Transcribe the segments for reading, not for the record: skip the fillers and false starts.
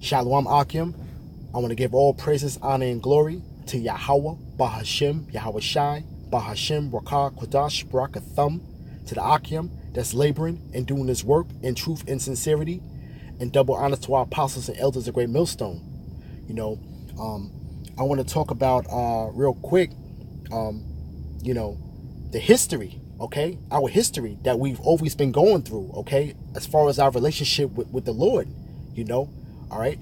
Shalom Akim. I want to give all praises, honor, and glory to Yahweh, Bahashem, Yahweh Shai, Bahashem, Rakah, Kodash, Barakathum, to the Akim that's laboring and doing this work in truth and sincerity, and double honor to our apostles and elders of Great Millstone. You know, I want to talk about real quick, the history, okay? Our history that we've always been going through, okay? As far as our relationship with the Lord, all right?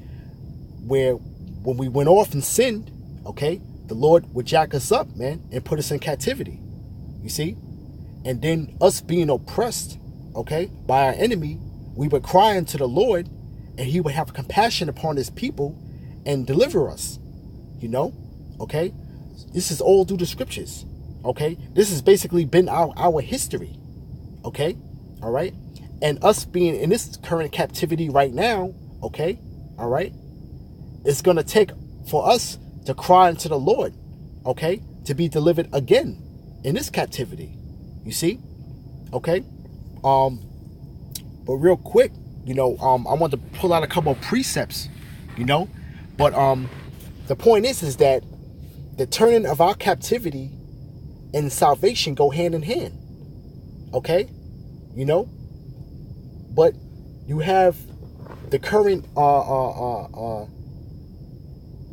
Where when we went off and sinned, okay, the Lord would jack us up, man, and put us in captivity, you see? And then us being oppressed, okay, by our enemy, we would cry unto the Lord, and he would have compassion upon his people and deliver us, okay? This is all through the scriptures, okay? This has basically been our history, okay? All right? And us being in this current captivity right now, okay? All right? It's going to take for us to cry unto the Lord, okay? To be delivered again in this captivity, you see? Okay? But real quick, I want to pull out a couple of precepts, but the point is that the turning of our captivity and salvation go hand in hand, okay? But you have the current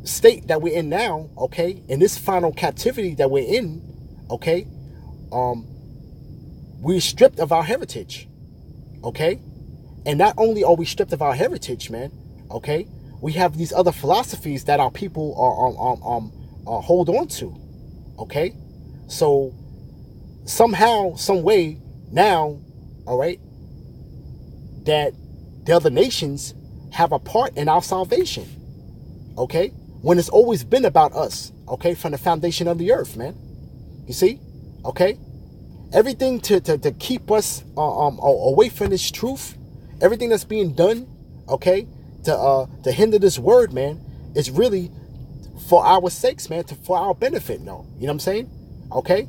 state that we're in now, okay? In this final captivity that we're in, okay? We're stripped of our heritage, okay? And not only are we stripped of our heritage, man, okay? We have these other philosophies that our people hold on to, okay? So somehow, some way now, all right, that the other nations have a part in our salvation, okay? When it's always been about us, okay, from the foundation of the earth, man. You see, okay? Everything to keep us away from this truth, everything that's being done, okay, to hinder this word, man, is really for our sakes, man, for our benefit, no. You know what I'm saying? Okay?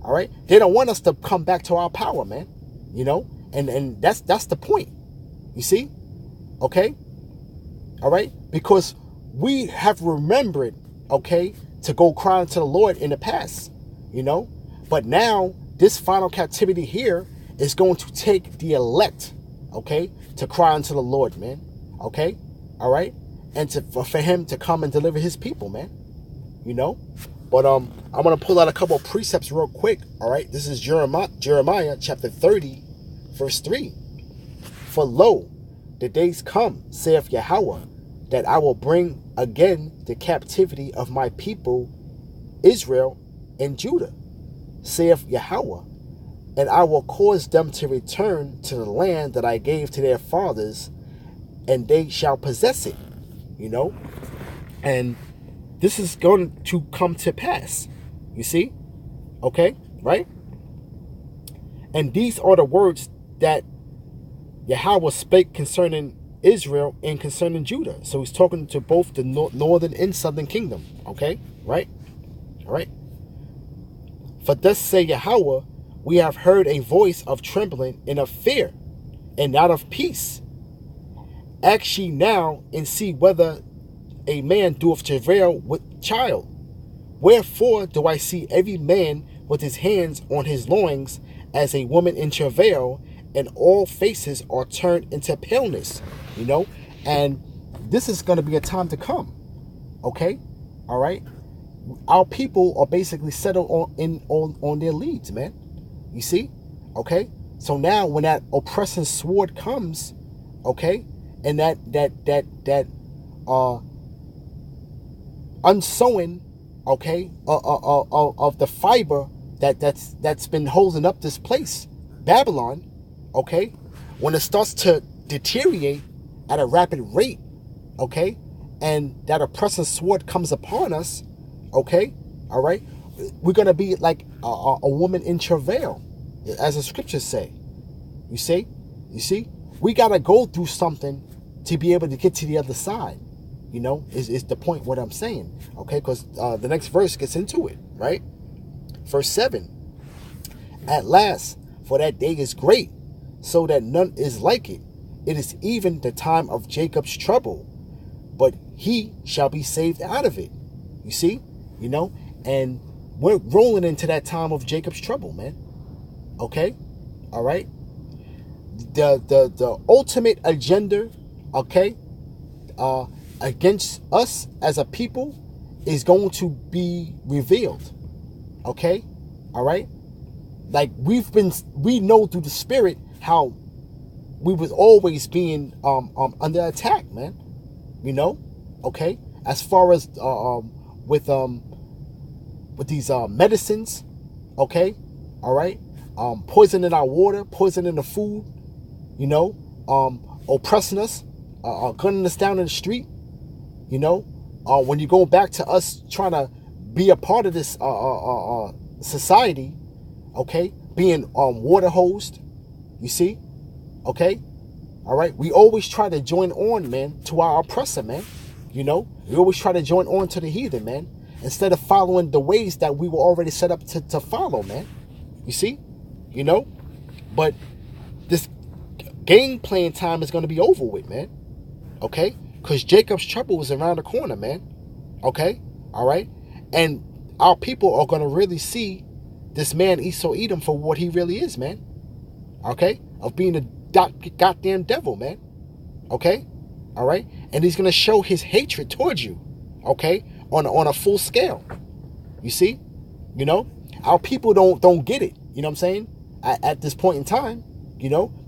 All right? They don't want us to come back to our power, man. And that's the point. You see? Okay? All right? Because we have remembered, okay, to go cry unto the Lord in the past, But now, this final captivity here is going to take the elect, okay, to cry unto the Lord, man. Okay? All right? And for him to come and deliver his people, man. But I'm going to pull out a couple of precepts real quick, all right? This is Jeremiah chapter 30, verse 3. For lo, the days come, saith Yahweh, that I will bring again the captivity of my people, Israel and Judah, saith Yahweh, and I will cause them to return to the land that I gave to their fathers, and they shall possess it, And this is going to come to pass, you see? Okay, right? And these are the words that Yahweh spake concerning Israel and concerning Judah. So he's talking to both the northern and southern kingdom, okay? Right? All right? For thus say Yahweh, we have heard a voice of trembling and of fear, and not of peace. Ask ye now, and see whether a man doeth travail with child. Wherefore do I see every man with his hands on his loins, as a woman in travail, and all faces are turned into paleness, And this is going to be a time to come, okay? All right? Our people are basically settled on their leads, man. You see? Okay? So now when that oppressing sword comes, okay, and that unsewing, okay, of the fiber that's been holding up this place, Babylon, okay, when it starts to deteriorate at a rapid rate, okay, and that oppressing sword comes upon us, okay, all right, we're going to be like a woman in travail, as the scriptures say. You see? We got to go through something to be able to get to the other side, is the point what I'm saying, okay, because the next verse gets into it, right? Verse 7, at last, for that day is great, so that none is like it. It is even the time of Jacob's trouble, but he shall be saved out of it. You see? And we're rolling into that time of Jacob's trouble, man. Okay? All right? The ultimate agenda, okay, against us as a people is going to be revealed. Okay? All right? Like we know through the spirit how we was always being under attack, man. Okay? As far as with these medicines, okay? All right? Poison in our water, poison in the food, oppressing us, gunning us down in the street, when you go back to us trying to be a part of this society, okay, being water hosed, you see, okay, all right, we always try to join on, man, to our oppressor, man, we always try to join on to the heathen, man, instead of following the ways that we were already set up to follow, man, you see, but this game playing time is going to be over with, man, okay, because Jacob's trouble is around the corner, man, okay, all right, and our people are going to really see this man Esau Edom for what he really is, man, okay, of being a goddamn devil, man, okay, all right, and he's going to show his hatred towards you, okay, on a full scale, you see, our people don't get it, what I'm saying, at this point in time,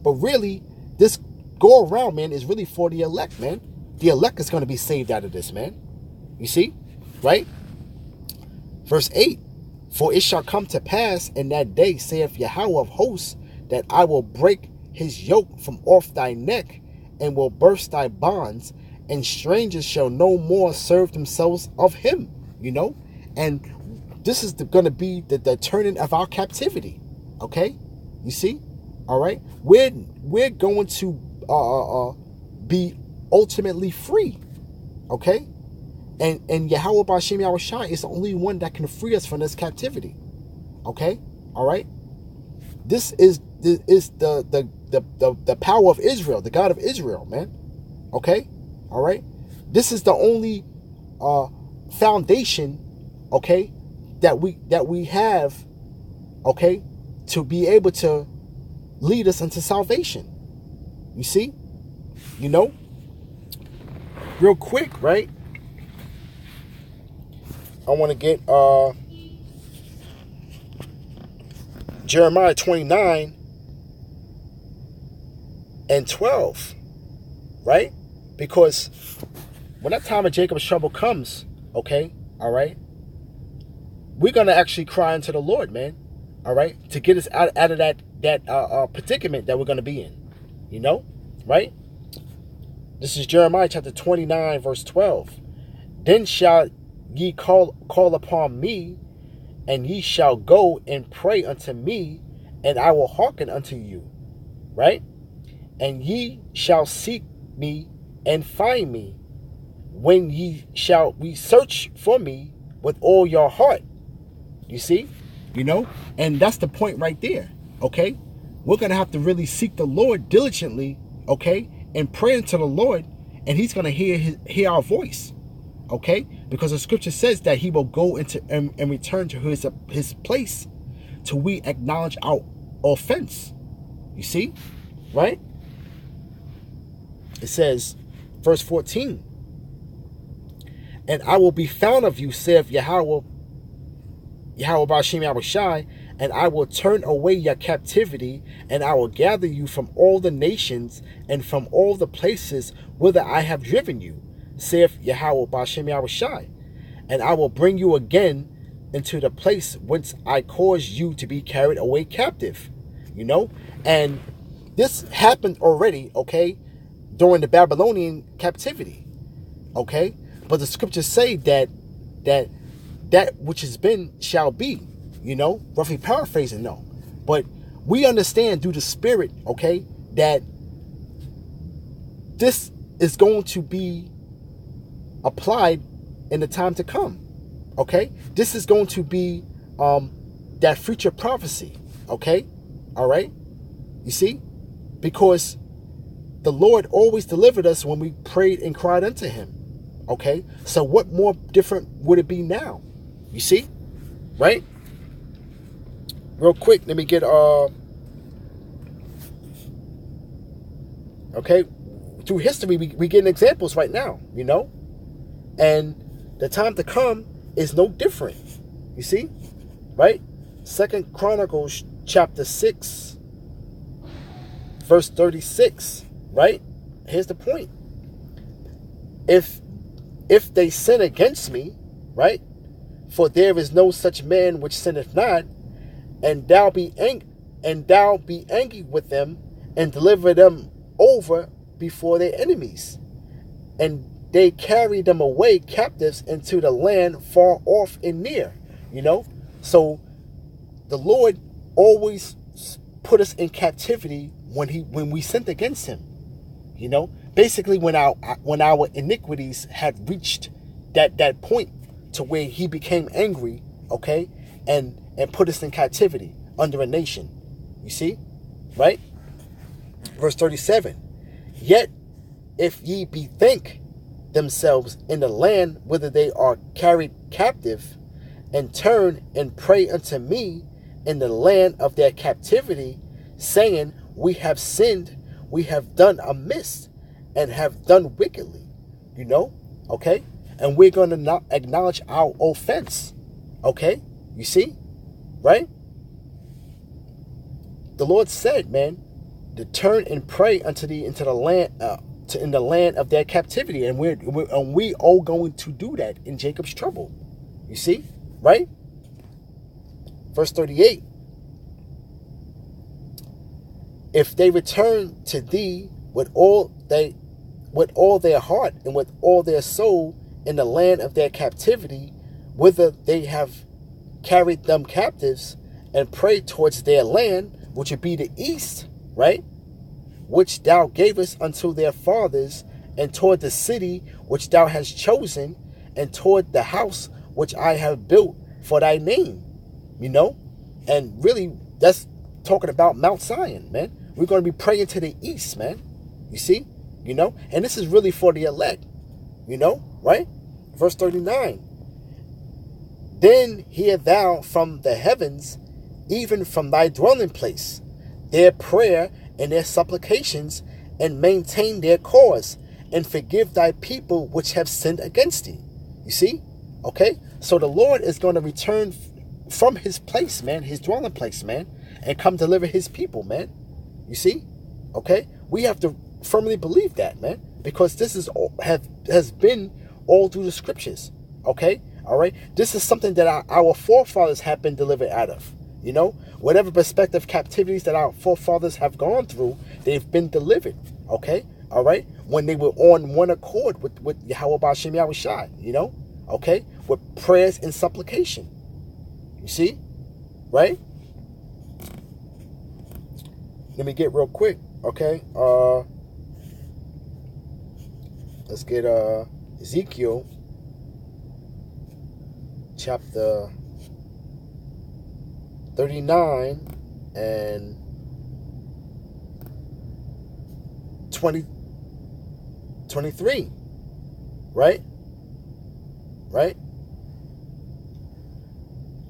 but really, this go around, man, is really for the elect, man. The elect is going to be saved out of this, man. You see? Right? Verse 8. For it shall come to pass in that day, saith Yahweh of hosts, that I will break his yoke from off thy neck, and will burst thy bonds, and strangers shall no more serve themselves of him. And this is going to be the turning of our captivity. Okay? You see? All right? We're going to be ultimately free, okay, and Yahweh B'Shem Yahushai is the only one that can free us from this captivity, okay, all right. This is the power of Israel, the God of Israel, man, okay, all right. This is the only foundation, okay, that we have, okay, to be able to lead us into salvation. You see, real quick, right? I want to get Jeremiah 29 and 12, right? Because when that time of Jacob's trouble comes, okay, all right, we're gonna actually cry unto the Lord, man, all right, to get us out of that predicament that we're gonna be in, right? This is Jeremiah chapter 29, verse 12. Then shall ye call upon me, and ye shall go and pray unto me, and I will hearken unto you. Right? And ye shall seek me and find me, when ye shall search for me with all your heart. You see? And that's the point right there. Okay? We're going to have to really seek the Lord diligently, okay, and pray unto the Lord, and he's going to hear our voice, okay, because the scripture says that he will go into and return to his place till we acknowledge our offense. You see, right? It says, verse 14, and I will be found of you, saith Yahweh B'Shem Yahushai, and I will turn away your captivity, and I will gather you from all the nations and from all the places whither I have driven you, saith Yahweh B'Shem Yahushai, and I will bring you again into the place whence I caused you to be carried away captive. And this happened already, okay, during the Babylonian captivity, okay, but the scriptures say that which has been shall be, roughly paraphrasing, no. But we understand through the Spirit, okay, that this is going to be applied in the time to come, okay? This is going to be that future prophecy, okay? All right? You see? Because the Lord always delivered us when we prayed and cried unto him, Okay? So what more different would it be now? You see? Right? Real quick, let me get okay, through history we getting examples right now, you know? And the time to come is no different. You see? Right? Second Chronicles chapter 6, verse 36, right? Here's the point. If they sin against me, right? For there is no such man which sinneth not, and thou be angry with them, and deliver them over before their enemies, and they carry them away captives into the land far off and near. You know, so the Lord always put us in captivity when we sinned against Him. You know, basically when our iniquities had reached that point to where He became angry, okay, and put us in captivity under a nation. You see, right? Verse 37. Yet if ye bethink themselves in the land whither they are carried captive, and turn and pray unto me in the land of their captivity, saying, we have sinned, we have done amiss, and have done wickedly. You know, okay? And we're going to not acknowledge our offense. Okay? You see? Right? The Lord said, man, to turn and pray unto thee into the land, in the land of their captivity, and we are going to do that in Jacob's trouble. You see, right? Verse 38. If they return to thee with all their heart and with all their soul in the land of their captivity, whither they have carried them captives, and pray towards their land, which would be the east, right? Which thou gavest unto their fathers, and toward the city which thou hast chosen, and toward the house which I have built for thy name. You know? And really, that's talking about Mount Zion, man. We're going to be praying to the east, man. You see? You know? And this is really for the elect. You know? Right? Verse 39. Then hear thou from the heavens, even from thy dwelling place, their prayer and their supplications, and maintain their cause, and forgive thy people which have sinned against thee. You see? Okay? So the Lord is going to return from His place, man, His dwelling place, man, and come deliver His people, man. You see? Okay? We have to firmly believe that, man, because this is has been all through the scriptures. Okay? All right? This is something that our forefathers have been delivered out of. You know, whatever prospective captivities that our forefathers have gone through, they've been delivered. Okay? All right? When they were on one accord with Yahweh B'Shem Yahweh Shai, you know? Okay? With prayers and supplication. You see? Right? Let me get real quick. Okay? Let's get Ezekiel chapter 39 and 23. Right? Right?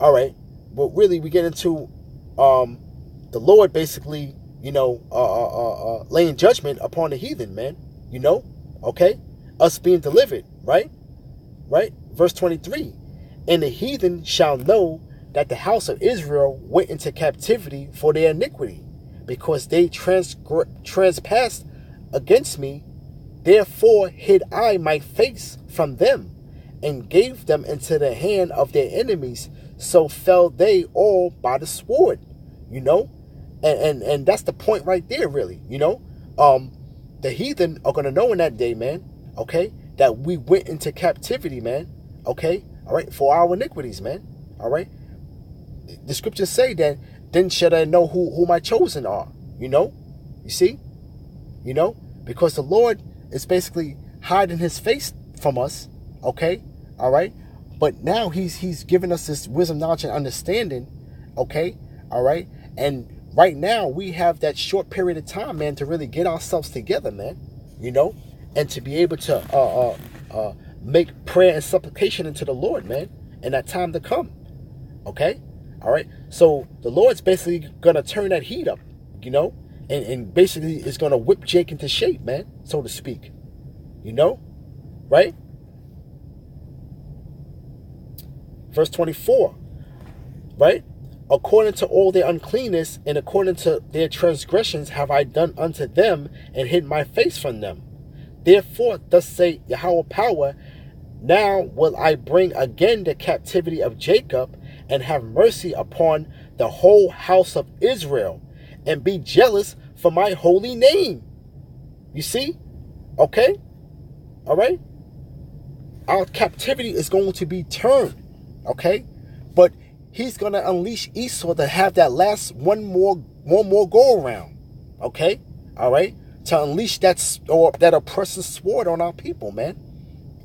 All right. Well, really, we get into the Lord basically, you know, laying judgment upon the heathen, man. You know? Okay? Us being delivered. Right? Right? Verse 23. And the heathen shall know that the house of Israel went into captivity for their iniquity, because they transpassed against me. Therefore hid I my face from them, and gave them into the hand of their enemies. So fell they all by the sword. You know, and that's the point right there, really. You know, the heathen are gonna know in that day, man. Okay, that we went into captivity, man. Okay, all right, for our iniquities, man. All right. The scriptures say that then shall I know who my chosen are. You know? You see? You know? Because the Lord is basically hiding His face from us. Okay? All right? But now He's given us this wisdom, knowledge, and understanding. Okay? All right? And right now we have that short period of time, man, to really get ourselves together, man. You know? And to be able to make prayer and supplication into the Lord, man, in that time to come. Okay? All right? So the Lord's basically going to turn that heat up, you know, and basically is going to whip Jake into shape, man, so to speak. You know? Right? Verse 24. Right? According to all their uncleanness and according to their transgressions have I done unto them and hid my face from them. Therefore, thus say Yahweh power, now will I bring again the captivity of Jacob and have mercy upon the whole house of Israel and be jealous for my holy name. You see? Okay? All right? Our captivity is going to be turned. Okay? But he's going to unleash Esau to have that last one more go around. Okay? All right? To unleash that oppressive sword on our people, man.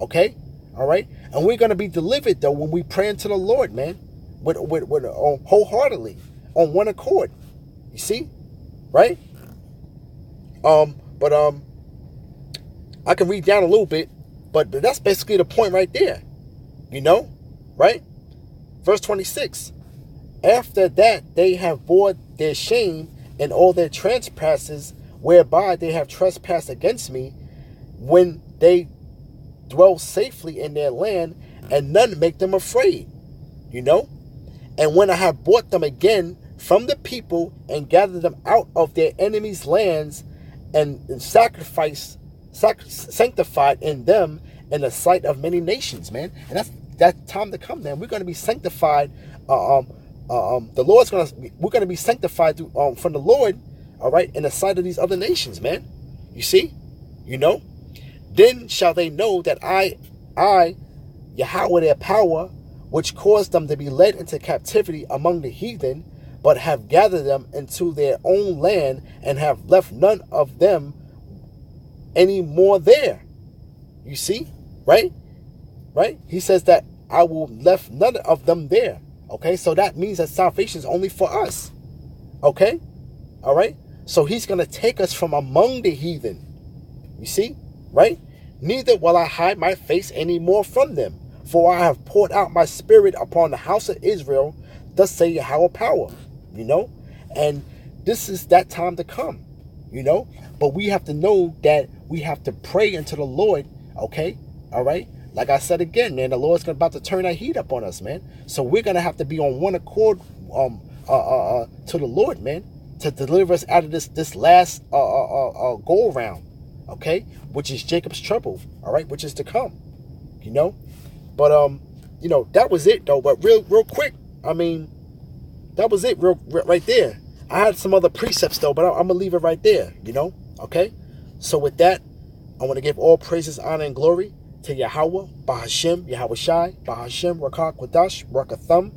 Okay? All right? And we're going to be delivered, though, when we pray into the Lord, man. With wholeheartedly. On one accord. You see? Right? But I can read down a little bit. But that's basically the point right there. You know? Right? Verse 26. After that they have bore their shame and all their trespasses whereby they have trespassed against me, when they dwell safely in their land, and none make them afraid. You know? And when I have brought them again from the people and gathered them out of their enemies' lands and sanctified in them in the sight of many nations, man. And that's time to come, man. We're going to be sanctified. We're going to be sanctified through, from the Lord, all right, in the sight of these other nations, man. You see? You know? Then shall they know that I, Yahweh their power, which caused them to be led into captivity among the heathen, but have gathered them into their own land and have left none of them any more there. You see? Right? Right? He says that I will left none of them there. Okay? So that means that salvation is only for us. Okay? All right? So he's going to take us from among the heathen. You see? Right? Neither will I hide my face any more from them, for I have poured out my spirit upon the house of Israel, thus say Yahweh power. You know? And this is that time to come. You know? But we have to know that we have to pray unto the Lord. Okay? All right? Like I said again, man, the Lord's about to turn that heat up on us, man. So we're going to have to be on one accord to the Lord, man, to deliver us out of this last go around, okay? Which is Jacob's trouble, all right? Which is to come, you know? But, you know, that was it, though. But real quick, I mean, that was it right there. I had some other precepts, though, but I'm going to leave it right there, you know? Okay? So with that, I want to give all praises, honor, and glory to Yahweh, Bahashem, Yahweh Shai, Bahashem, Rakak, Wadash, Rakathum,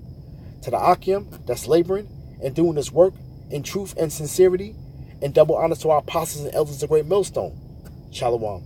to the Akim that's laboring and doing this work in truth and sincerity, and double honor to our apostles and elders of the great millstone. Shalom.